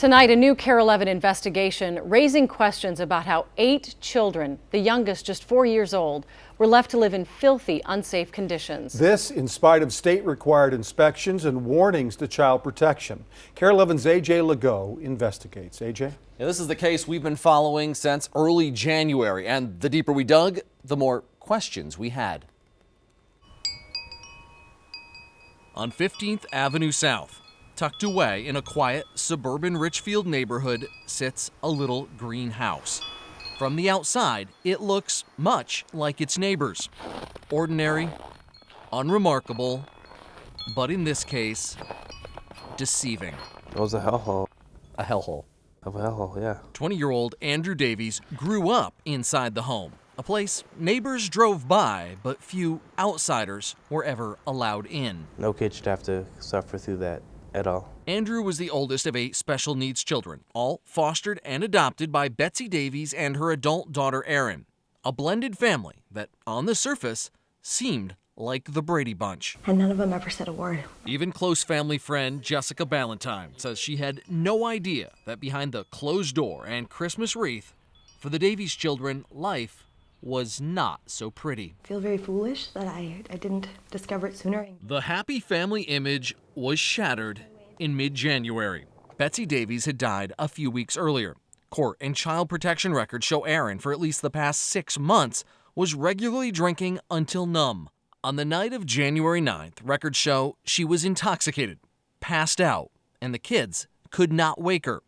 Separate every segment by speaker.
Speaker 1: Tonight, a new KARE 11 investigation raising questions about how 8 children, the youngest just 4 years old, were left to live in filthy, unsafe conditions.
Speaker 2: This in spite of state-required inspections and warnings to child protection. KARE 11's AJ Legault investigates. AJ?
Speaker 3: Yeah, this is the case we've been following since early January, and the deeper we dug, the more questions we had. On 15th Avenue South, tucked away in a quiet suburban Richfield neighborhood, sits a little green house. From the outside, it looks much like its neighbors. Ordinary, unremarkable, but in this case, deceiving.
Speaker 4: It was a hellhole.
Speaker 3: A hellhole.
Speaker 4: Of a hellhole, yeah.
Speaker 3: 20-year-old Andrew Davies grew up inside the home, a place neighbors drove by, but few outsiders were ever allowed in.
Speaker 4: No kid should have to suffer through that at all.
Speaker 3: Andrew was the oldest of 8 special needs children, all fostered and adopted by Betsy Davies and her adult daughter Erin. A blended family that, on the surface, seemed like the Brady Bunch.
Speaker 5: And none of them ever said a word.
Speaker 3: Even close family friend Jessica Ballantyne says she had no idea that behind the closed door and Christmas wreath, for the Davies children, life was not so pretty.
Speaker 5: I feel very foolish that I didn't discover it sooner.
Speaker 3: The happy family image was shattered in mid-January. Betsy Davies had died a few weeks earlier. Court and child protection records show Erin, for at least the past 6 months, was regularly drinking until numb. On the night of January 9th, records show she was intoxicated, passed out, and the kids could not wake her.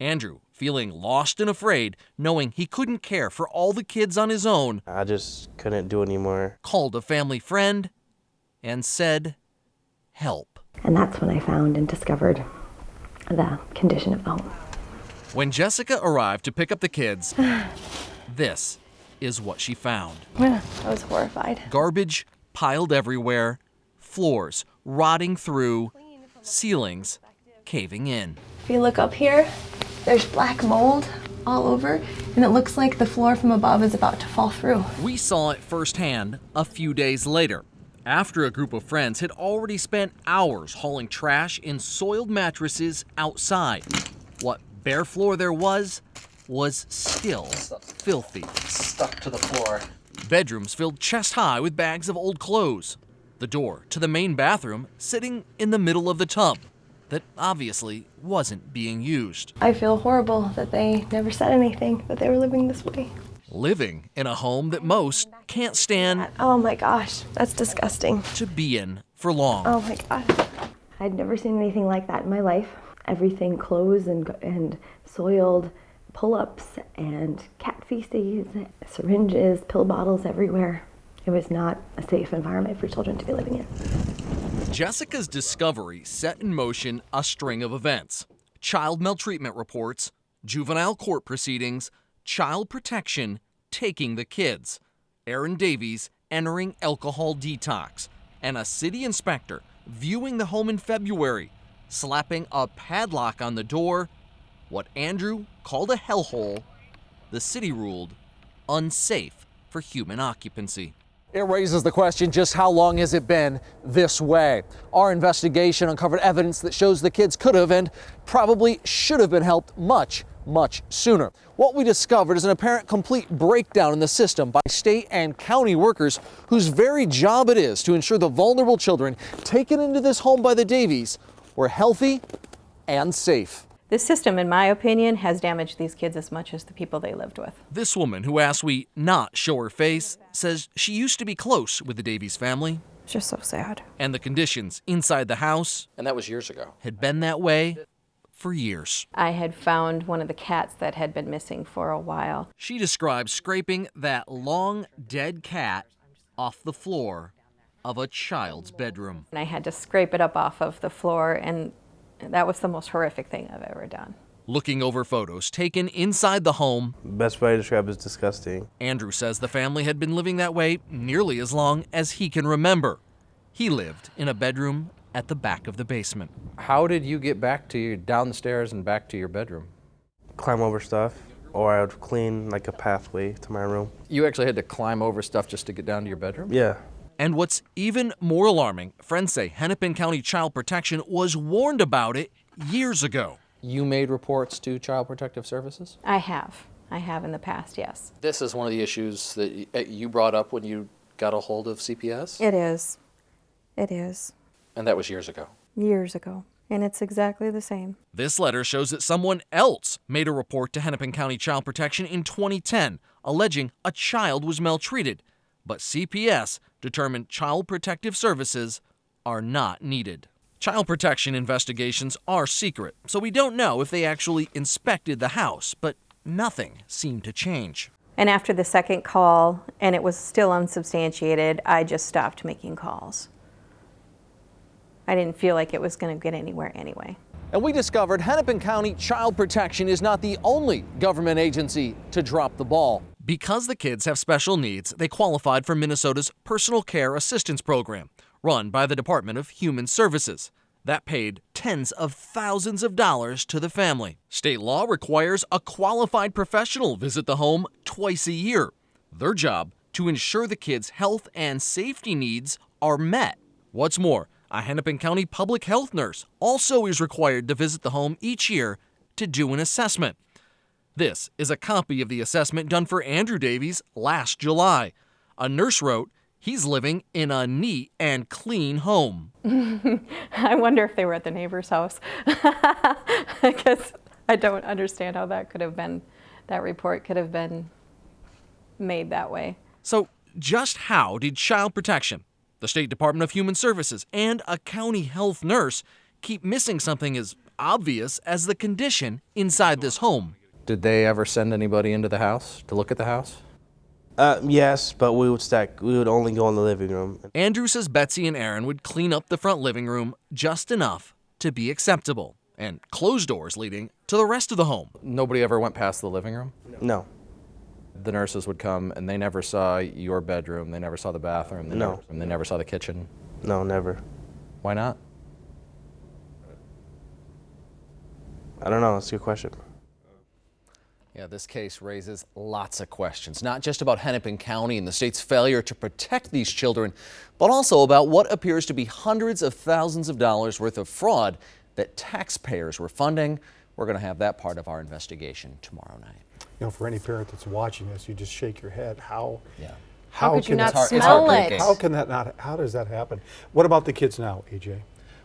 Speaker 3: Andrew, feeling lost and afraid, knowing he couldn't care for all the kids on his own,
Speaker 4: I just couldn't do anymore.
Speaker 3: called a family friend and said, "Help."
Speaker 5: And that's when I found and discovered the condition of the home.
Speaker 3: When Jessica arrived to pick up the kids, this is what she found.
Speaker 5: I was horrified.
Speaker 3: Garbage piled everywhere, floors rotting through, ceilings caving in.
Speaker 5: If you look up here, there's black mold all over, and it looks like the floor from above is about to fall through.
Speaker 3: We saw it firsthand a few days later, after a group of friends had already spent hours hauling trash in soiled mattresses outside. What bare floor there was still filthy.
Speaker 6: Stuck to the floor.
Speaker 3: Bedrooms filled chest high with bags of old clothes. The door to the main bathroom sitting in the middle of the tub that obviously wasn't being used.
Speaker 5: I feel horrible that they never said anything, that they were living this way.
Speaker 3: Living in a home that most can't stand
Speaker 5: Oh my gosh, that's disgusting.
Speaker 3: to be in for long.
Speaker 5: Oh my gosh. I'd never seen anything like that in my life. Everything closed and soiled, pull-ups and cat feces, syringes, pill bottles everywhere. It was not a safe environment for children to be living in.
Speaker 3: Jessica's discovery set in motion a string of events. Child maltreatment reports, juvenile court proceedings, child protection taking the kids, Erin Davies entering alcohol detox, and a city inspector viewing the home in February, slapping a padlock on the door. What Andrew called a hellhole, the city ruled unsafe for human occupancy.
Speaker 7: It raises the question, just how long has it been this way? Our investigation uncovered evidence that shows the kids could have and probably should have been helped much sooner. What we discovered is an apparent complete breakdown in the system by state and county workers whose very job it is to ensure the vulnerable children taken into this home by the Davies were healthy and safe.
Speaker 8: This system, in my opinion, has damaged these kids as much as the people they lived with.
Speaker 3: This woman, who asked we not show her face, says she used to be close with the Davies family.
Speaker 8: It's just so sad.
Speaker 3: And the conditions inside the house,
Speaker 6: And that was years ago.
Speaker 3: had been that way for years.
Speaker 8: I had found one of the cats that had been missing for a while.
Speaker 3: She describes scraping that long, dead cat off the floor of a child's bedroom.
Speaker 8: And I had to scrape it up off of the floor, and that was the most horrific thing I've ever done.
Speaker 3: Looking over photos taken inside the home,
Speaker 4: Best way to describe it is disgusting.
Speaker 3: Andrew says the family had been living that way nearly as long as he can remember. He lived in a bedroom at the back of the basement.
Speaker 6: How did you get back to your down the stairs and back to your bedroom?
Speaker 4: Climb over stuff, or I would clean like a pathway to my room.
Speaker 6: You actually had to climb over stuff just to get down to your bedroom?
Speaker 4: Yeah.
Speaker 3: And what's even more alarming, friends say Hennepin County Child Protection was warned about it years ago.
Speaker 6: you made reports to Child Protective Services?
Speaker 8: I have in the past, yes.
Speaker 6: This is one of the issues that you brought up when you got a hold of CPS?
Speaker 8: It is. It is.
Speaker 6: And that was years ago.
Speaker 8: Years ago. And it's exactly the same.
Speaker 3: This letter shows that someone else made a report to Hennepin County Child Protection in 2010, alleging a child was maltreated. But CPS determined Child Protective Services are not needed. Child protection investigations are secret, so we don't know if they actually inspected the house, but nothing seemed to change.
Speaker 8: And after the second call, and it was still unsubstantiated, I just stopped making calls. I didn't feel like it was going to get anywhere anyway.
Speaker 7: And we discovered Hennepin County Child Protection is not the only government agency to drop the ball.
Speaker 3: Because the kids have special needs, they qualified for Minnesota's Personal Care Assistance Program, run by the Department of Human Services. That paid tens of thousands of dollars to the family. State law requires a qualified professional visit the home twice a year. Their job, to ensure the kids' health and safety needs are met. What's more, a Hennepin County public health nurse also is required to visit the home each year to do an assessment. This is a copy of the assessment done for Andrew Davies last July. A nurse wrote, he's living in a neat and clean home.
Speaker 8: I wonder if they were at the neighbor's house. Because I don't understand how that report could have been made that way.
Speaker 3: So just how did Child Protection, the State Department of Human Services, and a county health nurse keep missing something as obvious as the condition inside this home?
Speaker 6: Did they ever send anybody into the house to look at the house?
Speaker 4: Yes, but we would only go in the living room.
Speaker 3: Andrew says Betsy and Aaron would clean up the front living room just enough to be acceptable and close doors leading to the rest of the home.
Speaker 6: Nobody ever went past the living room?
Speaker 4: No.
Speaker 6: The nurses would come and they never saw your bedroom, they never saw the bathroom, they never saw the kitchen?
Speaker 4: No, never.
Speaker 6: Why not?
Speaker 4: I don't know, that's a good question.
Speaker 7: Yeah, this case raises lots of questions, not just about Hennepin County and the state's failure to protect these children, but also about what appears to be hundreds of thousands of dollars worth of fraud that taxpayers were funding. We're going to have that part of our investigation tomorrow night.
Speaker 2: You know, for any parent that's watching this, you just shake your head. How
Speaker 1: could you
Speaker 2: can
Speaker 1: not
Speaker 2: that,
Speaker 1: smell it?
Speaker 2: How can that not? How does that happen? What about the kids now, AJ?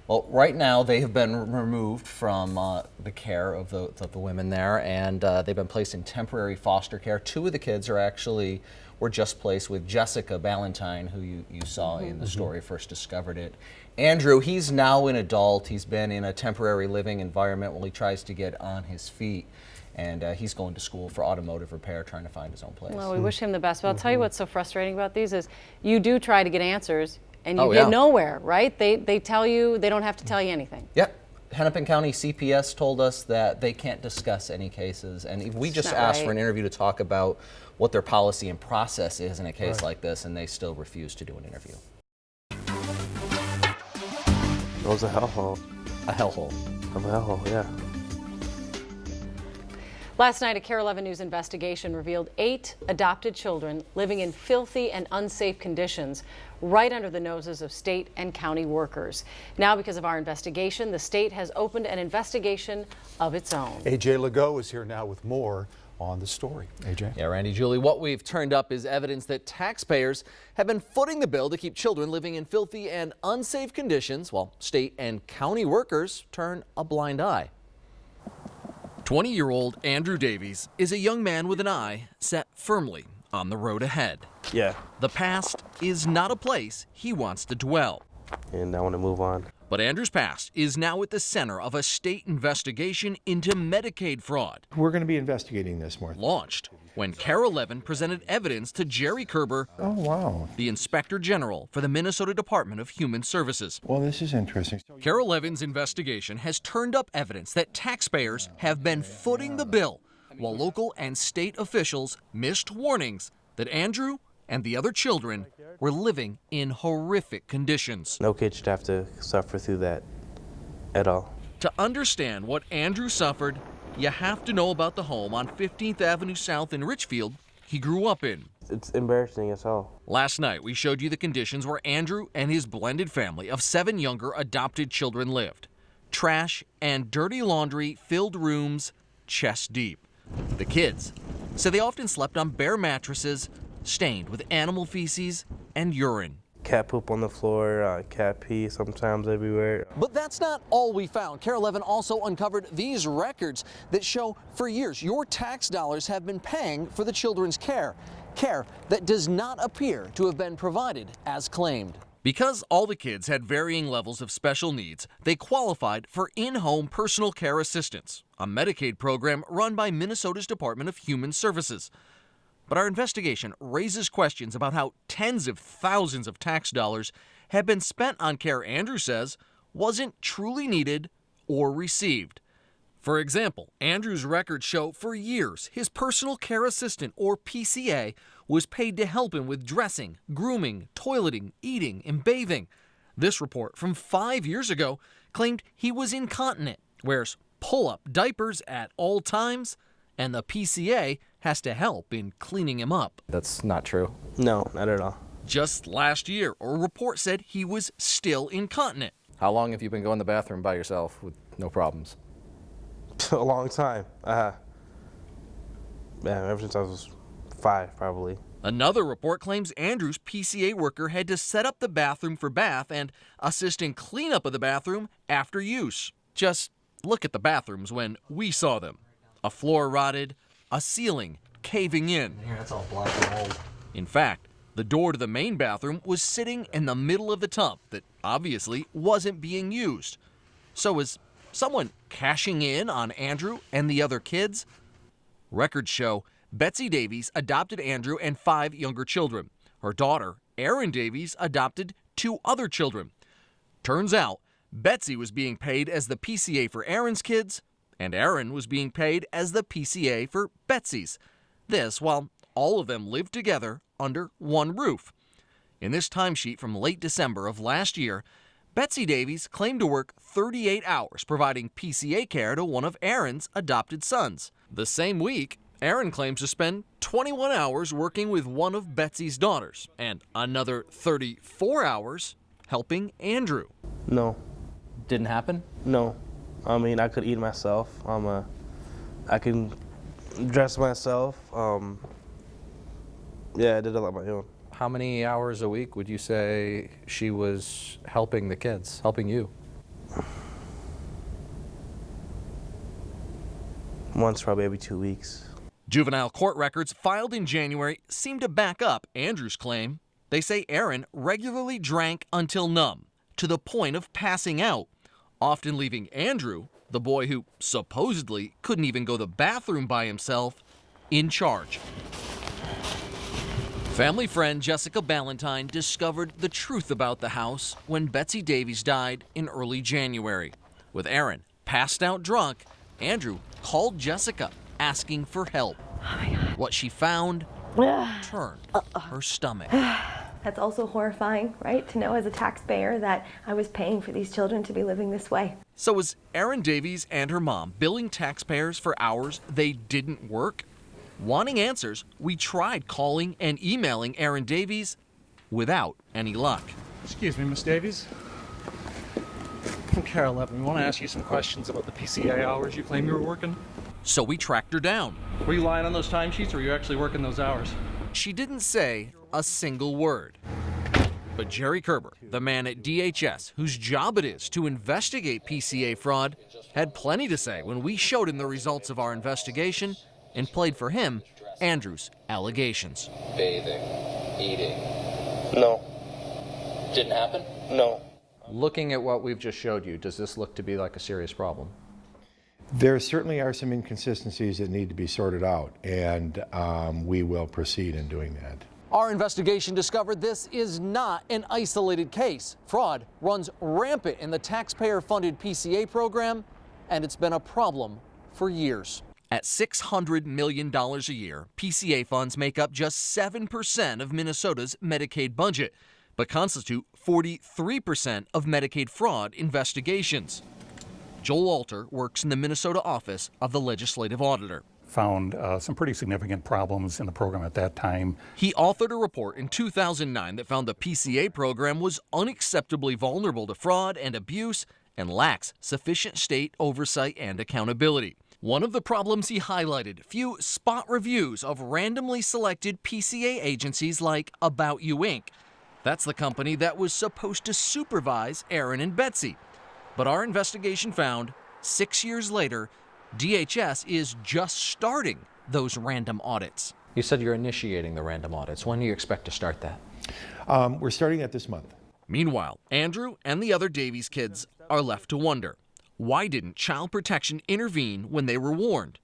Speaker 7: Well, right now they have been removed from the care of the women there, and they've been placed in temporary foster care. Two of the kids were just placed with Jessica Ballantyne, who you saw in the story, first discovered it. Andrew, he's now an adult. He's been in a temporary living environment while he tries to get on his feet. And he's going to school for automotive repair, trying to find his own place.
Speaker 1: Well, we wish him the best. But I'll tell you what's so frustrating about these is you do try to get answers, and you get nowhere, right? They tell you, they don't have to tell you anything.
Speaker 7: Yep. Hennepin County CPS told us that they can't discuss any cases, and we just asked for an interview to talk about what their policy and process is in a case like this, and they still refuse to do an interview.
Speaker 4: It was a hellhole.
Speaker 7: A hellhole.
Speaker 4: A hellhole, yeah.
Speaker 1: Last night, a KARE 11 News investigation revealed 8 adopted children living in filthy and unsafe conditions right under the noses of state and county workers. Now, because of our investigation, the state has opened an investigation of its own.
Speaker 2: AJ Legault is here now with more on the story. AJ?
Speaker 7: Yeah, Randy, Julie, what we've turned up is evidence that taxpayers have been footing the bill to keep children living in filthy and unsafe conditions while state and county workers turn a blind eye.
Speaker 3: 20-year-old Andrew Davies is a young man with an eye set firmly on the road ahead.
Speaker 4: Yeah.
Speaker 3: The past is not a place he wants to dwell.
Speaker 4: And I want to move on.
Speaker 3: But Andrew's past is now at the center of a state investigation into Medicaid fraud.
Speaker 9: We're going to be investigating this more.
Speaker 3: Launched when KARE 11 presented evidence to Jerry Kerber, the Inspector General for the Minnesota Department of Human Services.
Speaker 9: Well, this is interesting.
Speaker 3: KARE 11's investigation has turned up evidence that taxpayers have been footing the bill, while local and state officials missed warnings that Andrew and the other children were living in horrific conditions.
Speaker 4: No kid should have to suffer through that at all.
Speaker 3: To understand what Andrew suffered, you have to know about the home on 15th Avenue South in Richfield he grew up in.
Speaker 4: It's embarrassing as hell.
Speaker 3: Last night, we showed you the conditions where Andrew and his blended family of 7 younger adopted children lived. trash, and dirty laundry filled rooms chest deep. The kids say they often slept on bare mattresses stained with animal feces and urine.
Speaker 4: Cat poop on the floor, cat pee sometimes everywhere.
Speaker 7: But that's not all we found. KARE 11 also uncovered these records that show for years your tax dollars have been paying for the children's care that does not appear to have been provided as claimed.
Speaker 3: Because all the kids had varying levels of special needs, they qualified for in-home personal care assistance, a Medicaid program run by Minnesota's Department of Human Services. But our investigation raises questions about how tens of thousands of tax dollars have been spent on care Andrew says wasn't truly needed or received. For example, Andrew's records show for years his personal care assistant, or PCA, was paid to help him with dressing, grooming, toileting, eating, and bathing. This report from 5 years ago claimed he was incontinent, wears pull-up diapers at all times, and the PCA has to help in cleaning him up.
Speaker 6: That's not true.
Speaker 4: No, not at all.
Speaker 3: Just last year, a report said he was still incontinent.
Speaker 6: How long have you been going to the bathroom by yourself with no problems?
Speaker 4: A long time. Yeah, ever since I was 5, probably.
Speaker 3: Another report claims Andrew's PCA worker had to set up the bathroom for bath and assist in cleanup of the bathroom after use. Just look at the bathrooms when we saw them. A floor rotted, a ceiling caving in.
Speaker 7: Here, it's all black and old.
Speaker 3: In fact, the door to the main bathroom was sitting in the middle of the tub that obviously wasn't being used. So is someone cashing in on Andrew and the other kids? Records show Betsy Davies adopted Andrew and 5 younger children. Her daughter, Erin Davies, adopted 2 other children. Turns out, Betsy was being paid as the PCA for Erin's kids, and Erin was being paid as the PCA for Betsy's. This while all of them lived together under one roof. In this timesheet from late December of last year, Betsy Davies claimed to work 38 hours providing PCA care to one of Erin's adopted sons. The same week, Erin claims to spend 21 hours working with one of Betsy's daughters and another 34 hours helping Andrew.
Speaker 4: No.
Speaker 6: Didn't happen?
Speaker 4: No. I mean, I could eat myself. I can dress myself. Yeah, I did it on my own.
Speaker 6: How many hours a week would you say she was helping the kids, helping you?
Speaker 4: Once, probably every 2 weeks.
Speaker 3: Juvenile court records filed in January seem to back up Andrew's claim. They say Erin regularly drank until numb, to the point of passing out, often leaving Andrew, the boy who supposedly couldn't even go to the bathroom by himself, in charge. Family friend Jessica Ballantyne discovered the truth about the house when Betsy Davies died in early January. With Erin passed out drunk, Andrew called Jessica asking for help.
Speaker 5: Oh my God.
Speaker 3: What she found turned her stomach.
Speaker 5: That's also horrifying, right? To know as a taxpayer that I was paying for these children to be living this way.
Speaker 3: So was Erin Davies and her mom billing taxpayers for hours they didn't work? Wanting answers, we tried calling and emailing Erin Davies without any luck.
Speaker 10: Excuse me, Miss Davies. From KARE 11, we want to ask you some questions about the PCA hours you claim you were working.
Speaker 3: So we tracked her down.
Speaker 10: Were you lying on those timesheets, or were you actually working those hours?
Speaker 3: She didn't say a single word. But Jerry Kerber, the man at DHS whose job it is to investigate PCA fraud, had plenty to say when we showed him the results of our investigation and played for him Andrew's allegations.
Speaker 11: Bathing, eating.
Speaker 4: No.
Speaker 11: Didn't happen?
Speaker 4: No.
Speaker 6: Looking at what we've just showed you, does this look to be like a serious problem?
Speaker 9: There certainly are some inconsistencies that need to be sorted out, and we will proceed in doing that.
Speaker 7: Our investigation discovered this is not an isolated case. Fraud runs rampant in the taxpayer-funded PCA program, and it's been a problem for years.
Speaker 3: At $600 million a year, PCA funds make up just 7% of Minnesota's Medicaid budget, but constitute 43% of Medicaid fraud investigations. Joel Alter works in the Minnesota office of the legislative auditor.
Speaker 12: Found some pretty significant problems in the program at that time.
Speaker 3: He authored a report in 2009 that found the PCA program was unacceptably vulnerable to fraud and abuse and lacks sufficient state oversight and accountability. One of the problems he highlighted, few spot reviews of randomly selected PCA agencies like About You Inc. That's the company that was supposed to supervise Aaron and Betsy. But our investigation found 6 years later, DHS is just starting those random audits.
Speaker 6: You said you're initiating the random audits. When do you expect to start that?
Speaker 9: We're starting that this month.
Speaker 3: Meanwhile, Andrew and the other Davies kids are left to wonder, why didn't Child Protection intervene when they were warned?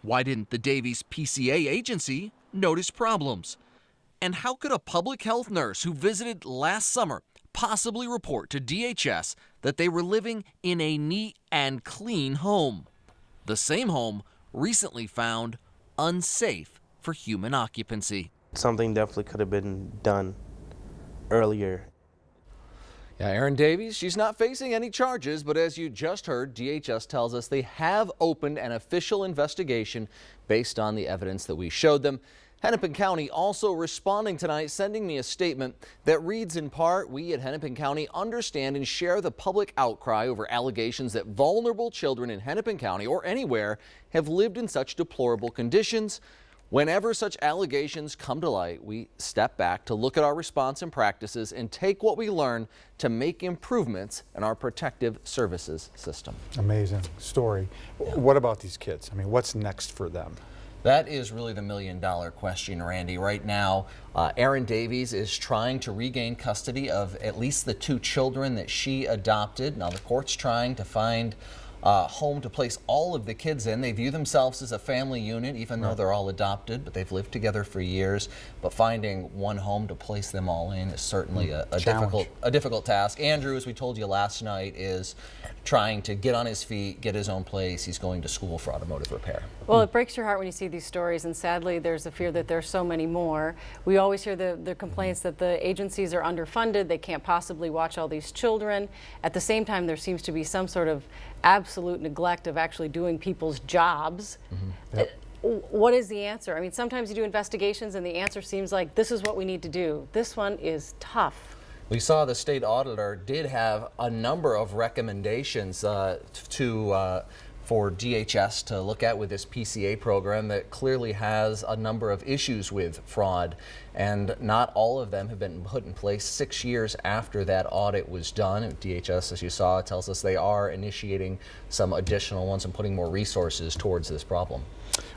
Speaker 3: Why didn't the Davies PCA agency notice problems? And how could a public health nurse who visited last summer possibly report to DHS that they were living in a neat and clean home? The same home recently found unsafe for human occupancy.
Speaker 4: Something definitely could have been done earlier.
Speaker 7: Yeah, Erin Davies, she's not facing any charges, but as you just heard, DHS tells us they have opened an official investigation based on the evidence that we showed them. Hennepin County also responding tonight, sending me a statement that reads in part, we at Hennepin County understand and share the public outcry over allegations that vulnerable children in Hennepin County or anywhere have lived in such deplorable conditions. Whenever such allegations come to light, we step back to look at our response and practices and take what we learn to make improvements in our protective services system.
Speaker 2: Amazing story. Yeah. What about these kids? I mean, what's next for them?
Speaker 6: That is really the million-dollar question, Randy. Right now, Erin Davies is trying to regain custody of at least the 2 children that she adopted. Now, the court's trying to find home to place all of the kids in. They view themselves as a family unit, even though they're all adopted, but they've lived together for years. But finding one home to place them all in is certainly a difficult task. Andrew, as we told you last night, is trying to get on his feet, get his own place. He's going to school for automotive repair.
Speaker 1: Well, it breaks your heart when you see these stories, and sadly there's a fear that there's so many more. We always hear the complaints that the agencies are underfunded, they can't possibly watch all these children. At the same time, there seems to be some sort of absolute neglect of actually doing people's jobs. Yep. What is the answer? I mean, sometimes you do investigations and the answer seems like this is what we need to do. This one is tough.
Speaker 6: We saw the state auditor did have a number of recommendations for DHS to look at with this PCA program that clearly has a number of issues with fraud, and not all of them have been put in place 6 years after that audit was done. And DHS, as you saw, tells us they are initiating some additional ones and putting more resources towards this problem.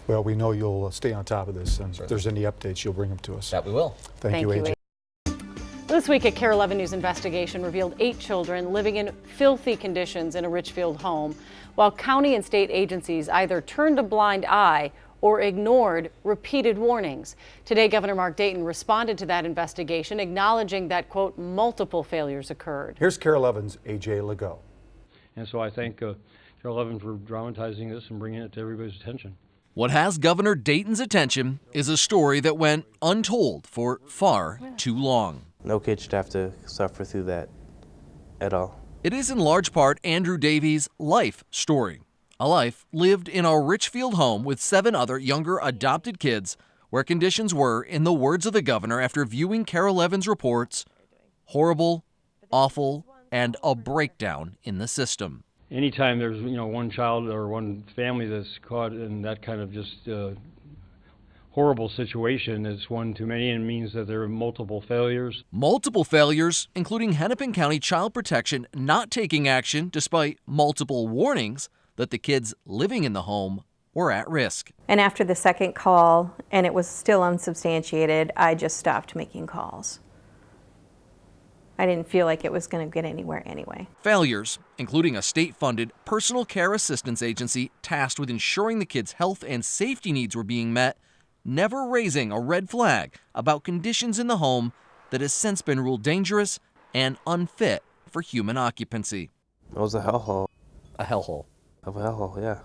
Speaker 2: Well, we know you'll stay on top of this, and if there's any updates, you'll bring them to us.
Speaker 6: That we will.
Speaker 2: Thank you, AJ.
Speaker 1: This week, a KARE 11 News investigation revealed 8 children living in filthy conditions in a Richfield home, while county and state agencies either turned a blind eye or ignored repeated warnings. Today, Governor Mark Dayton responded to that investigation, acknowledging that, quote, multiple failures occurred.
Speaker 2: Here's KARE 11's AJ Legault.
Speaker 13: And so I thank KARE 11 for dramatizing this and bringing it to everybody's attention.
Speaker 3: What has Governor Dayton's attention is a story that went untold for far too long.
Speaker 4: No kid should have to suffer through that at all.
Speaker 3: It is in large part Andrew Davies' life story. A life lived in a Richfield home with 7 other younger adopted kids where conditions were, in the words of the governor after viewing KARE 11's reports, horrible, awful, and a breakdown in the system.
Speaker 13: Anytime there's one child or one family that's caught in that kind of just horrible situation, is one too many, and means that there are multiple failures.
Speaker 3: Multiple failures, including Hennepin County Child Protection not taking action despite multiple warnings that the kids living in the home were at risk.
Speaker 8: And after the second call, and it was still unsubstantiated, I just stopped making calls. I didn't feel like it was going to get anywhere anyway.
Speaker 3: Failures, including a state-funded personal care assistance agency tasked with ensuring the kids' health and safety needs were being met, never raising a red flag about conditions in the home that has since been ruled dangerous and unfit for human occupancy.
Speaker 4: It was a hellhole.
Speaker 6: A hellhole.
Speaker 4: Of a hellhole, yeah.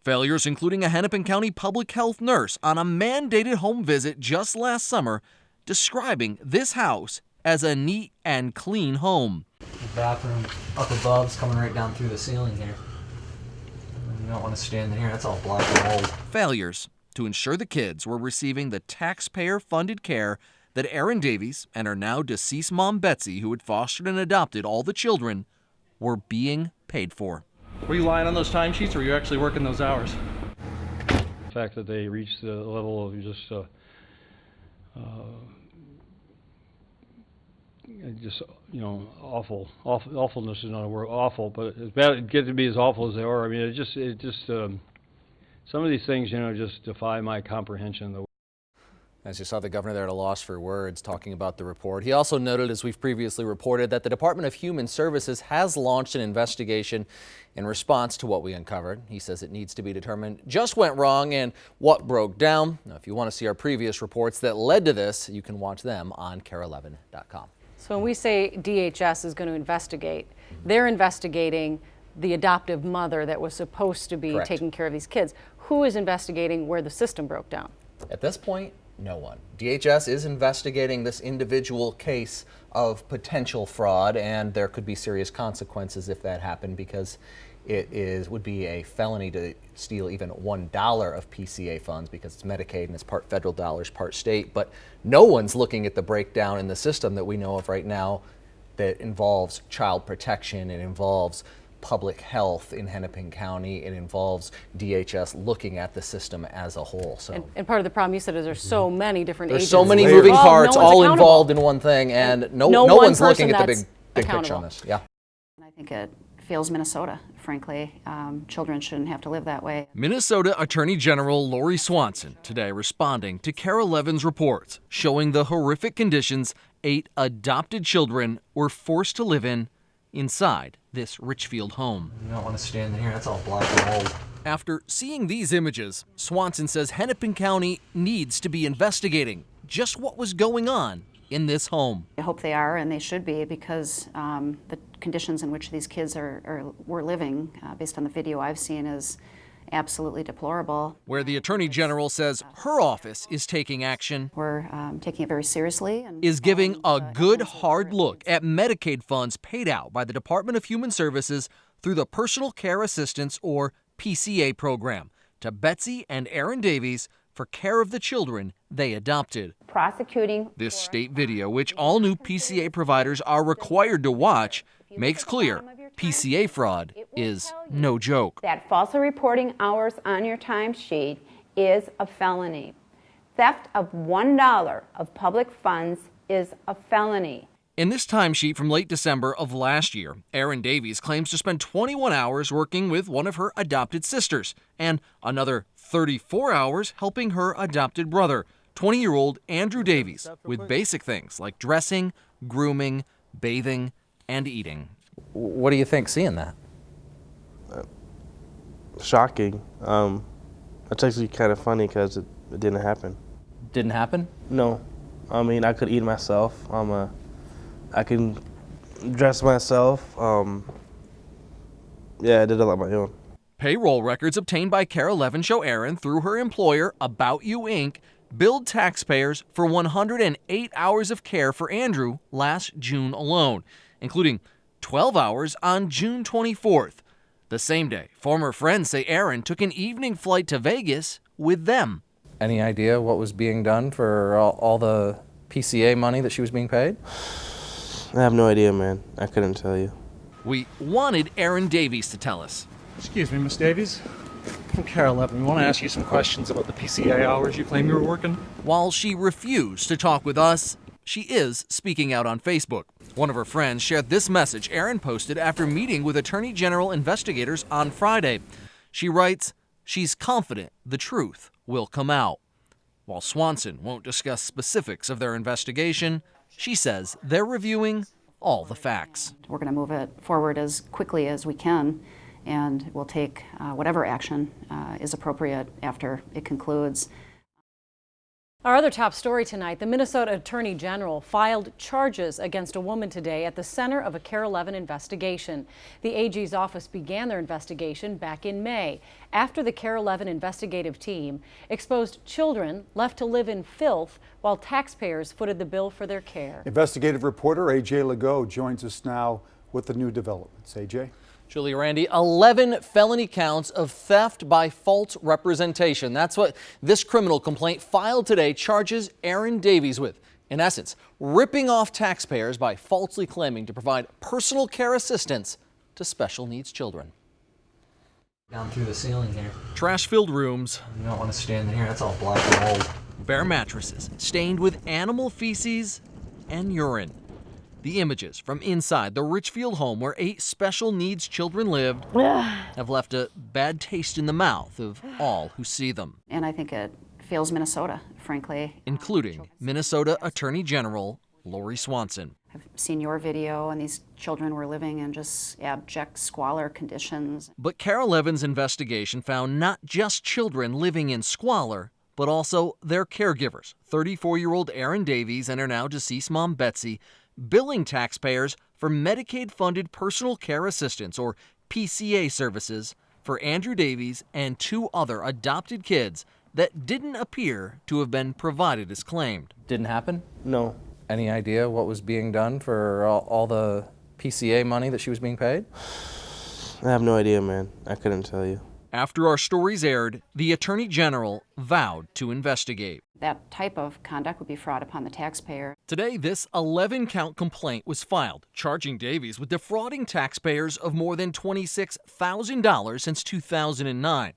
Speaker 3: Failures including a Hennepin County public health nurse on a mandated home visit just last summer describing this house as a neat and clean home.
Speaker 6: The bathroom up above is coming right down through the ceiling here. You don't want to stand in here, that's all black and old.
Speaker 3: Failures to ensure the kids were receiving the taxpayer-funded care that Erin Davies and her now deceased mom Betsy, who had fostered and adopted all the children, were being paid for.
Speaker 10: Were you lying on those timesheets, or were you actually working those hours? The fact that they reached the level of just awfulness is not a word, awful, but it's bad it get to be as awful as they are. I mean, some of these things, just defy my comprehension.
Speaker 7: As you saw, the governor there at a loss for words talking about the report. He also noted, as we've previously reported, that the Department of Human Services has launched an investigation in response to what we uncovered. He says it needs to be determined just went wrong and what broke down. Now, if you want to see our previous reports that led to this, you can watch them on KARE11.com.
Speaker 1: So when we say DHS is going to investigate, they're investigating the adoptive mother that was supposed to be
Speaker 6: Correct.
Speaker 1: taking care of these kids. Who is investigating where the system broke down?
Speaker 6: At this point, no one. DHS is investigating this individual case of potential fraud, and there could be serious consequences if that happened, because it would be a felony to steal even $1 of PCA funds, because it's Medicaid and it's part federal dollars, part state. But no one's looking at the breakdown in the system that we know of right now that involves child protection, it involves public health in Hennepin County, it involves DHS looking at the system as a whole. So,
Speaker 1: and part of the problem, you said, is there's so many different
Speaker 6: there's
Speaker 1: agencies.
Speaker 6: so many moving parts, all involved in one thing, and no one's looking at the big picture on this. Yeah.
Speaker 14: I think it fails Minnesota, frankly. Children shouldn't have to live that way.
Speaker 3: Minnesota Attorney General Lori Swanson today responding to KARE 11's reports showing the horrific conditions 8 adopted children were forced to live in inside this Richfield home.
Speaker 6: You don't want to stand in here, that's all black and mold.
Speaker 3: After seeing these images, Swanson says Hennepin County needs to be investigating just what was going on in this home.
Speaker 14: I hope they are, and they should be, because the conditions in which these kids were living, based on the video I've seen, is absolutely deplorable.
Speaker 3: Where the Attorney General says her office is taking action.
Speaker 14: We're taking it very seriously. And
Speaker 3: is giving a good hard look at Medicaid funds paid out by the Department of Human Services through the Personal Care Assistance, or PCA program, to Betsy and Aaron Davies for care of the children they adopted.
Speaker 15: Prosecuting
Speaker 3: this state video, which all new PCA providers are required to watch, makes clear PCA fraud is no joke.
Speaker 15: That falsely reporting hours on your timesheet is a felony. Theft of $1 of public funds is a felony.
Speaker 3: In this timesheet from late December of last year, Aaron Davies claims to spend 21 hours working with one of her adopted sisters and another 34 hours helping her adopted brother, 20-year-old Andrew Davies, with basic things like dressing, grooming, bathing, and eating.
Speaker 6: What do you think seeing that?
Speaker 4: Shocking. It's actually kind of funny because it didn't happen.
Speaker 6: Didn't happen?
Speaker 4: No. I mean, I could eat myself. I can dress myself. Yeah, I did it on my own.
Speaker 3: Payroll records obtained by KARE 11 show Aaron, through her employer, About You Inc., billed taxpayers for 108 hours of care for Andrew last June alone, including 12 hours on June 24th. The same day, former friends say Aaron took an evening flight to Vegas with them.
Speaker 6: Any idea what was being done for all the PCA money that she was being paid?
Speaker 4: I have no idea, man. I couldn't tell you.
Speaker 3: We wanted Aaron Davies to tell us.
Speaker 10: Excuse me, Miss Davies. From KARE 11, we want to ask you some questions about the PCA hours you claim you were working.
Speaker 3: While she refused to talk with us, she is speaking out on Facebook. One of her friends shared this message Aaron posted after meeting with Attorney General investigators on Friday. She writes, she's confident the truth will come out. While Swanson won't discuss specifics of their investigation, she says they're reviewing all the facts.
Speaker 14: we're going to move it forward as quickly as we can, and we'll take whatever action is appropriate after it concludes.
Speaker 1: Our other top story tonight, the Minnesota Attorney General filed charges against a woman today at the center of a KARE 11 investigation. The AG's office began their investigation back in May after the KARE 11 investigative team exposed children left to live in filth while taxpayers footed the bill for their care.
Speaker 2: Investigative reporter AJ Legault joins us now with the new developments. AJ?
Speaker 7: Julie, Randy, 11 felony counts of theft by false representation. That's what this criminal complaint filed today charges Aaron Davies with. In essence, ripping off taxpayers by falsely claiming to provide personal care assistance
Speaker 3: to special needs children.
Speaker 6: Down through the ceiling here.
Speaker 3: Trash-filled rooms.
Speaker 6: You don't want to stand in here, that's all black and old.
Speaker 3: Bare mattresses stained with animal feces and urine. The images from inside the Richfield home where 8 special needs children lived have left a bad taste in the mouth of all who see them.
Speaker 14: And I think it fails Minnesota, frankly.
Speaker 3: Including Minnesota Attorney General Lori Swanson.
Speaker 14: I've seen your video, and these children were living in just abject squalor conditions.
Speaker 3: But Carol Levin's investigation found not just children living in squalor, but also their caregivers, 34-year-old Erin Davies and her now deceased mom Betsy, billing taxpayers for Medicaid-funded personal care assistance, or PCA services, for Andrew Davies and 2 other adopted kids that didn't appear to have been provided as claimed.
Speaker 7: Didn't happen?
Speaker 4: No.
Speaker 7: Any idea what was being done for all the PCA money that she was being paid?
Speaker 4: I have no idea, man. I couldn't tell you.
Speaker 3: After our stories aired, the Attorney General vowed to investigate.
Speaker 14: That type of conduct would be fraud upon the taxpayer.
Speaker 3: Today, this 11-count complaint was filed, charging Davies with defrauding taxpayers of more than $26,000 since 2009.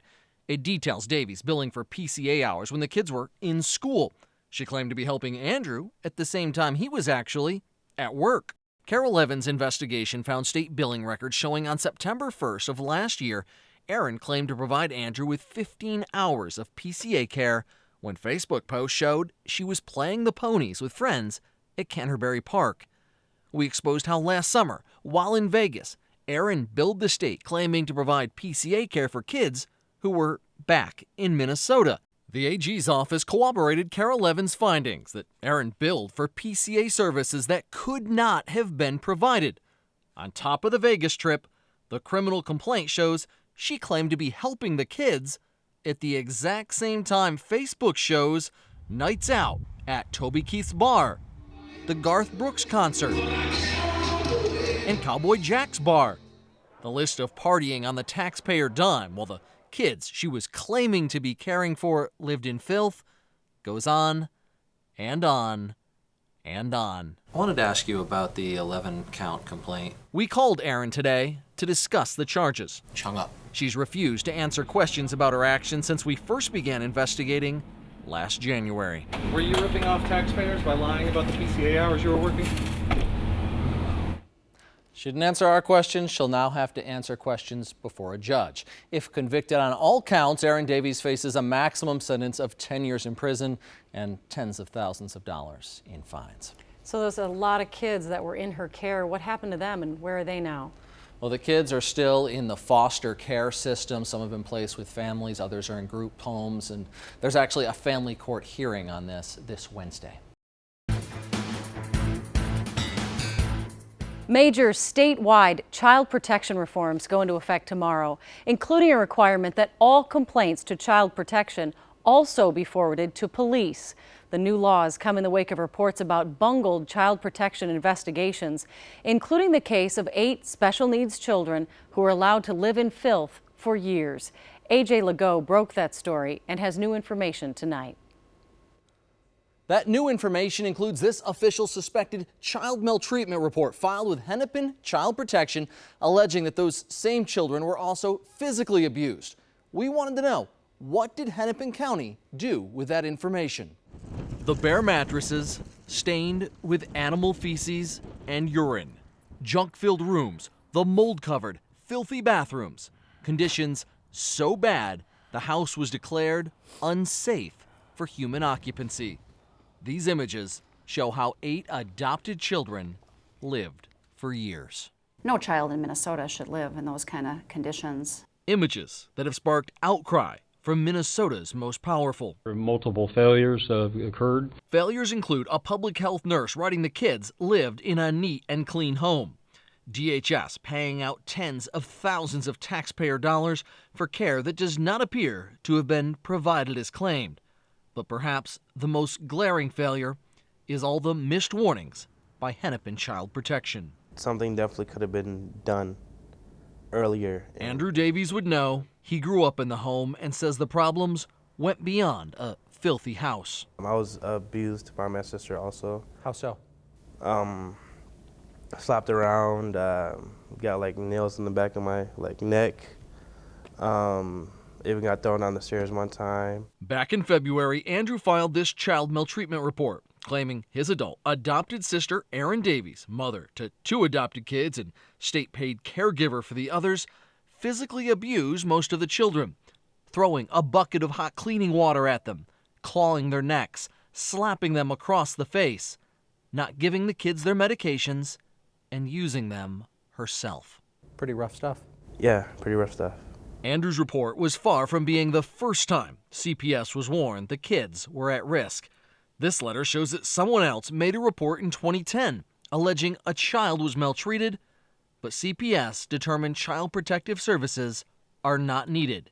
Speaker 3: It details Davies billing for PCA hours when the kids were in school. She claimed to be helping Andrew at the same time he was actually at work. Carol Levin's investigation found state billing records showing on September 1st of last year, Erin claimed to provide Andrew with 15 hours of PCA care when Facebook posts showed she was playing the ponies with friends at Canterbury Park. We exposed how last summer, while in Vegas, Erin billed the state claiming to provide PCA care for kids who were back in Minnesota. The AG's office corroborated Carol Levin's findings that Erin billed for PCA services that could not have been provided. On top of the Vegas trip, the criminal complaint shows she claimed to be helping the kids at the exact same time Facebook shows nights out at Toby Keith's bar, the Garth Brooks concert, and Cowboy Jack's bar. The list of partying on the taxpayer dime while the kids she was claiming to be caring for lived in filth goes on and on and on.
Speaker 6: I wanted to ask you about the 11-count complaint.
Speaker 3: We called Erin today to discuss the charges.
Speaker 6: She hung up.
Speaker 3: She's refused to answer questions about her actions since we first began investigating last January.
Speaker 10: Were you ripping off taxpayers by lying about the PCA hours you were working?
Speaker 7: She didn't answer our questions. She'll now have to answer questions before a judge. If convicted on all counts, Erin Davies faces a maximum sentence of 10 years in prison and tens of thousands of dollars in fines.
Speaker 1: So there's a lot of kids that were in her care. What happened to them and where are they now?
Speaker 7: Well, the kids are still in the foster care system. Some have been placed with families, others are in group homes, and there's actually a family court hearing on this Wednesday.
Speaker 1: Major statewide child protection reforms go into effect tomorrow, including a requirement that all complaints to Child Protection also be forwarded to police. The new laws come in the wake of reports about bungled child protection investigations, including the case of 8 special needs children who were allowed to live in filth for years. AJ Legault broke that story and has new information tonight.
Speaker 7: That new information includes this official suspected child maltreatment report filed with Hennepin Child Protection, alleging that those same children were also physically abused. We wanted to know, what did Hennepin County do with that information?
Speaker 3: The bare mattresses stained with animal feces and urine, junk-filled rooms, the mold-covered, filthy bathrooms, conditions so bad the house was declared unsafe for human occupancy. These images show how 8 adopted children lived for years.
Speaker 14: No child in Minnesota should live in those kind of conditions.
Speaker 3: Images that have sparked outcry from Minnesota's most powerful.
Speaker 13: Multiple failures have occurred.
Speaker 3: Failures include a public health nurse writing the kids lived in a neat and clean home, DHS paying out tens of thousands of taxpayer dollars for care that does not appear to have been provided as claimed. But perhaps the most glaring failure is all the missed warnings by Hennepin Child Protection.
Speaker 4: Something definitely could have been done earlier.
Speaker 3: Andrew Davies would know. He grew up in the home and says the problems went beyond a filthy house.
Speaker 4: I was abused by my sister also.
Speaker 7: How so?
Speaker 4: Slapped around, got like nails in the back of my neck. Even got thrown down the stairs one time.
Speaker 3: Back in February, Andrew filed this child maltreatment report, claiming his adopted sister, Erin Davies, mother to 2 adopted kids and state-paid caregiver for the others, physically abused most of the children, throwing a bucket of hot cleaning water at them, clawing their necks, slapping them across the face, not giving the kids their medications, and using them herself.
Speaker 7: Pretty rough stuff.
Speaker 4: Yeah, pretty rough stuff.
Speaker 3: Andrew's report was far from being the first time CPS was warned the kids were at risk. This letter shows that someone else made a report in 2010 alleging a child was maltreated, but CPS determined Child Protective Services are not needed.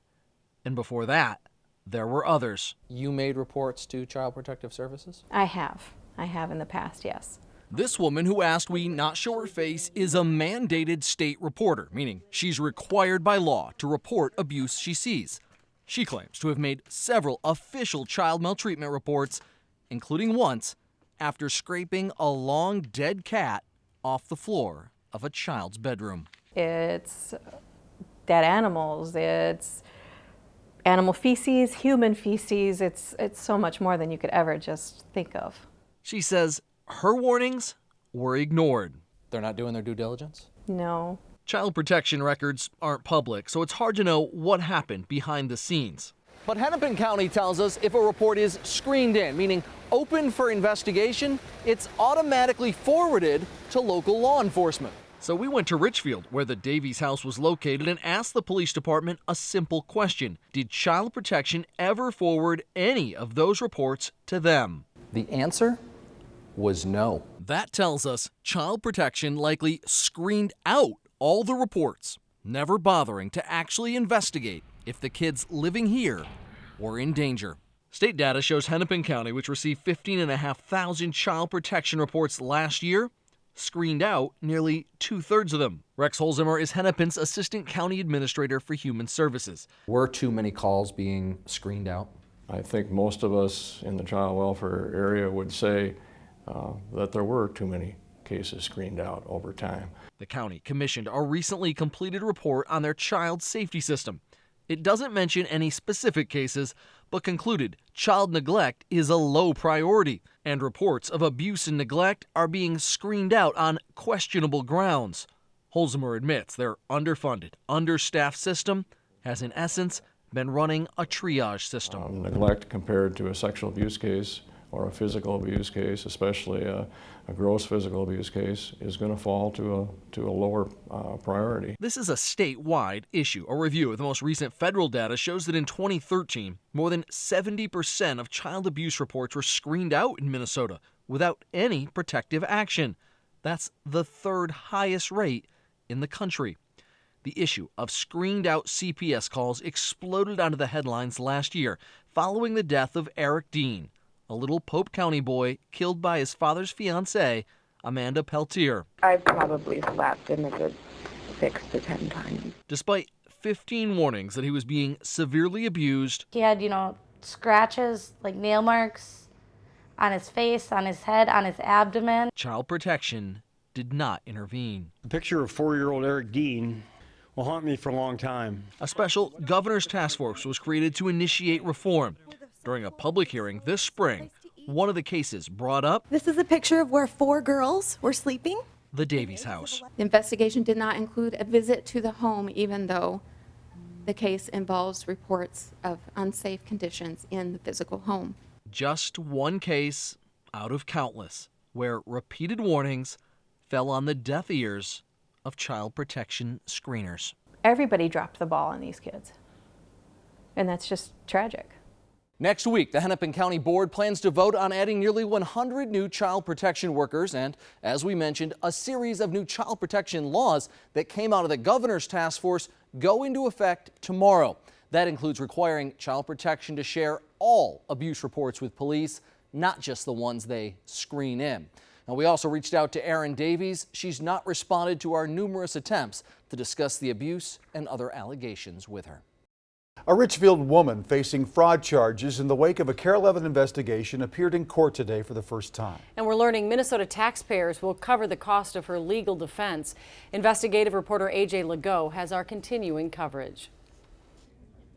Speaker 3: And before that, there were others.
Speaker 7: You made reports to Child Protective Services?
Speaker 8: I have in the past, yes.
Speaker 3: This woman who asked we not show her face is a mandated state reporter, meaning she's required by law to report abuse she sees. She claims to have made several official child maltreatment reports, including once after scraping a long dead cat off the floor of a child's bedroom.
Speaker 8: It's dead animals, it's animal feces, human feces, it's so much more than you could ever just think of.
Speaker 3: She says her warnings were ignored.
Speaker 7: They're not doing their due diligence?
Speaker 8: No.
Speaker 3: Child protection records aren't public, so it's hard to know what happened behind the scenes.
Speaker 7: But Hennepin County tells us if a report is screened in, meaning open for investigation, it's automatically forwarded to local law enforcement.
Speaker 3: So we went to Richfield, where the Davies house was located, and asked the police department a simple question. Did Child Protection ever forward any of those reports to them?
Speaker 7: The answer was no.
Speaker 3: That tells us Child Protection likely screened out all the reports, never bothering to actually investigate if the kids living here were in danger. State data shows Hennepin County, which received 15,500 child protection reports last year, screened out nearly 2/3 of them. Rex Holzimmer is Hennepin's Assistant County Administrator for Human Services.
Speaker 7: Were too many calls being screened out?
Speaker 16: I think most of us in the child welfare area would say that there were too many cases screened out over time.
Speaker 3: The county commissioned a recently completed report on their child safety system. It doesn't mention any specific cases, but concluded child neglect is a low priority, and reports of abuse and neglect are being screened out on questionable grounds. Holzimmer admits their underfunded, understaffed system has in essence been running a triage system.
Speaker 16: Neglect compared to a sexual abuse case or a physical abuse case, especially a gross physical abuse case, is going to fall to a lower priority.
Speaker 3: This is a statewide issue. A review of the most recent federal data shows that in 2013, more than 70% of child abuse reports were screened out in Minnesota without any protective action. That's the 3rd highest rate in the country. The issue of screened out CPS calls exploded onto the headlines last year following the death of Eric Dean, a little Pope County boy killed by his father's fiancée, Amanda Peltier.
Speaker 17: I probably slapped him a good 6 to 10 times.
Speaker 3: Despite 15 warnings that he was being severely abused,
Speaker 18: he had, scratches, like nail marks on his face, on his head, on his abdomen.
Speaker 3: Child Protection did not intervene.
Speaker 19: The picture of 4-year-old Eric Dean will haunt me for a long time.
Speaker 3: A special governor's task force was created to initiate reform. During a public hearing this spring, one of the cases brought up...
Speaker 20: This is a picture of where 4 girls were sleeping.
Speaker 3: The Davies house.
Speaker 21: The investigation did not include a visit to the home, even though the case involves reports of unsafe conditions in the physical home.
Speaker 3: Just one case out of countless where repeated warnings fell on the deaf ears of child protection screeners.
Speaker 8: Everybody dropped the ball on these kids, and that's just tragic.
Speaker 7: Next week, the Hennepin County Board plans to vote on adding nearly 100 new child protection workers and, as we mentioned, a series of new child protection laws that came out of the governor's task force go into effect tomorrow. That includes requiring child protection to share all abuse reports with police, not just the ones they screen in. Now, we also reached out to Erin Davies. She's not responded to our numerous attempts to discuss the abuse and other allegations with her.
Speaker 2: A Richfield woman facing fraud charges in the wake of a KARE 11 investigation appeared in court today for the first time.
Speaker 1: And we're learning Minnesota taxpayers will cover the cost of her legal defense. Investigative reporter AJ Legault has our continuing coverage.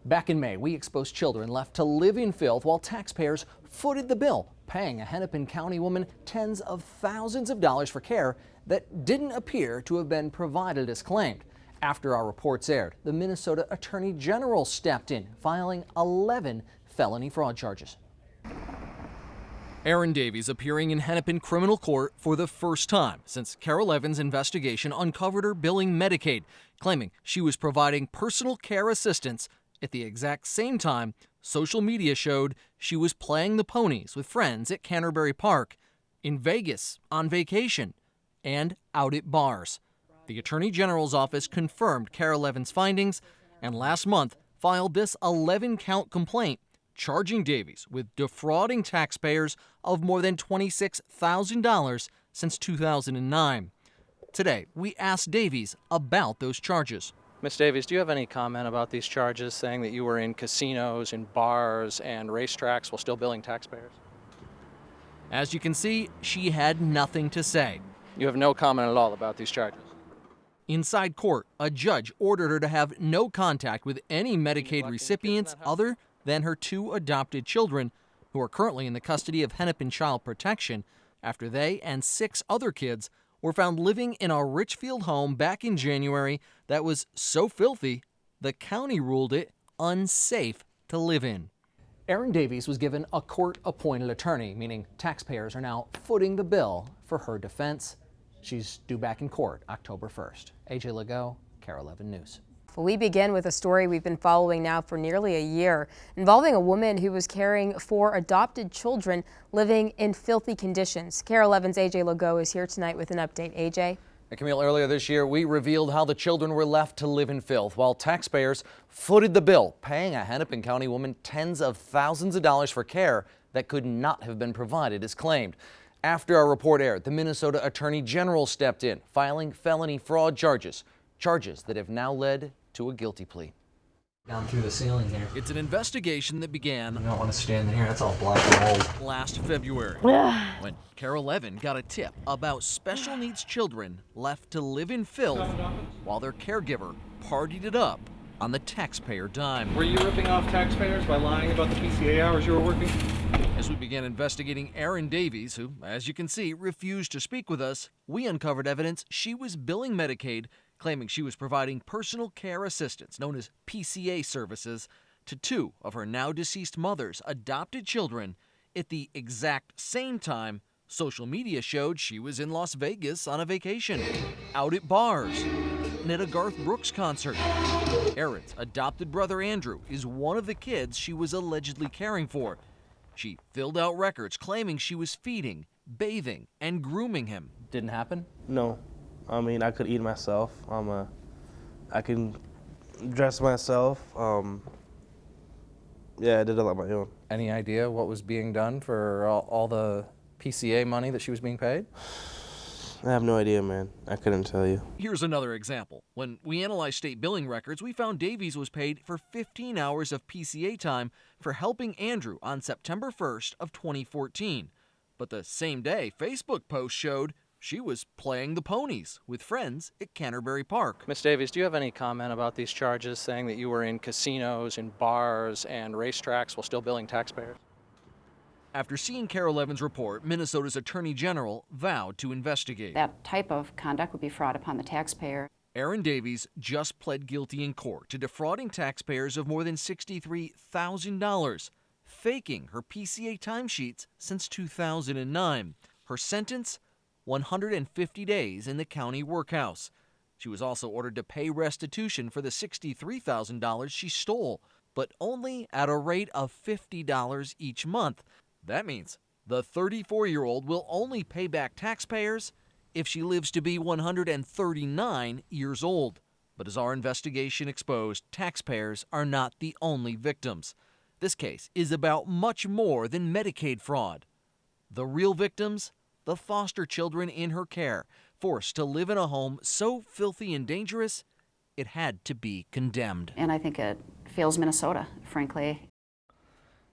Speaker 7: Back in May, we exposed children left to live in filth while taxpayers footed the bill, paying a Hennepin County woman tens of thousands of dollars for care that didn't appear to have been provided as claimed. After our reports aired, the Minnesota Attorney General stepped in, filing 11 felony fraud charges.
Speaker 3: Erin Davies appearing in Hennepin criminal court for the first time since KARE 11's investigation uncovered her billing Medicaid, claiming she was providing personal care assistance at the exact same time social media showed she was playing the ponies with friends at Canterbury Park, in Vegas, on vacation, and out at bars. The Attorney General's office confirmed KARE 11's findings and last month filed this 11-count complaint charging Davies with defrauding taxpayers of more than $26,000 since 2009. Today, we asked Davies about those charges.
Speaker 10: Ms. Davies, do you have any comment about these charges, saying that you were in casinos, in bars, and racetracks while still billing taxpayers?
Speaker 3: As you can see, she had nothing to say.
Speaker 10: You have no comment at all about these charges?
Speaker 3: Inside court, a judge ordered her to have no contact with any Medicaid recipients other than her 2 adopted children, who are currently in the custody of Hennepin Child Protection after they and 6 other kids were found living in a Richfield home back in January that was so filthy, the county ruled it unsafe to live in.
Speaker 7: Erin Davies was given a court-appointed attorney, meaning taxpayers are now footing the bill for her defense. She's due back in court October 1st. AJ Legault, KARE 11 News.
Speaker 5: We begin with a story we've been following now for nearly a year, involving a woman who was caring for adopted children living in filthy conditions. KARE 11's AJ Legault is here tonight with an update. AJ?
Speaker 7: Camille, earlier this year, we revealed how the children were left to live in filth while taxpayers footed the bill, paying a Hennepin County woman tens of thousands of dollars for care that could not have been provided as claimed. After our report aired, the Minnesota Attorney General stepped in, filing felony fraud charges that have now led to a guilty plea.
Speaker 6: Down through the ceiling here.
Speaker 3: It's an investigation that began.
Speaker 6: You don't want to stand in here, that's all black and old.
Speaker 3: Last February, when KARE 11 got a tip about special needs children left to live in filth while their caregiver partied it up on the taxpayer dime.
Speaker 10: Were you ripping off taxpayers by lying about the PCA hours you were working?
Speaker 3: As we began investigating Erin Davies, who, as you can see, refused to speak with us, we uncovered evidence she was billing Medicaid, claiming she was providing personal care assistance, known as PCA services, to 2 of her now deceased mother's adopted children at the exact same time social media showed she was in Las Vegas on a vacation, out at bars, and at a Garth Brooks concert. Erin's adopted brother Andrew is one of the kids she was allegedly caring for. She filled out records claiming she was feeding, bathing, and grooming him.
Speaker 7: Didn't happen?
Speaker 4: No. I mean, I could eat myself. I can dress myself. Yeah, I did it on my own.
Speaker 7: Any idea what was being done for all the PCA money that she was being paid?
Speaker 4: I have no idea, man. I couldn't tell you.
Speaker 3: Here's another example. When we analyzed state billing records, we found Davies was paid for 15 hours of PCA time for helping Andrew on September 1st of 2014. But the same day, Facebook post showed she was playing the ponies with friends at Canterbury Park.
Speaker 10: Ms. Davies, do you have any comment about these charges, saying that you were in casinos, in bars, and racetracks while still billing taxpayers?
Speaker 3: After seeing KARE 11's report, Minnesota's Attorney General vowed to investigate.
Speaker 14: That type of conduct would be fraud upon the taxpayer.
Speaker 3: Erin Davies just pled guilty in court to defrauding taxpayers of more than $63,000, faking her PCA timesheets since 2009. Her sentence? 150 days in the county workhouse. She was also ordered to pay restitution for the $63,000 she stole, but only at a rate of $50 each month. That means the 34-year-old will only pay back taxpayers if she lives to be 139 years old. But as our investigation exposed, taxpayers are not the only victims. This case is about much more than Medicaid fraud. The real victims? The foster children in her care, forced to live in a home so filthy and dangerous, it had to be condemned.
Speaker 14: And I think it fails Minnesota, frankly.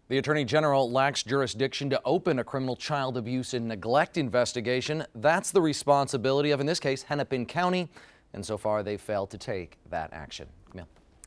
Speaker 7: The Attorney General lacks jurisdiction to open a criminal child abuse and neglect investigation. That's the responsibility of, in this case, Hennepin County, and so far they've failed to take that action. Camille.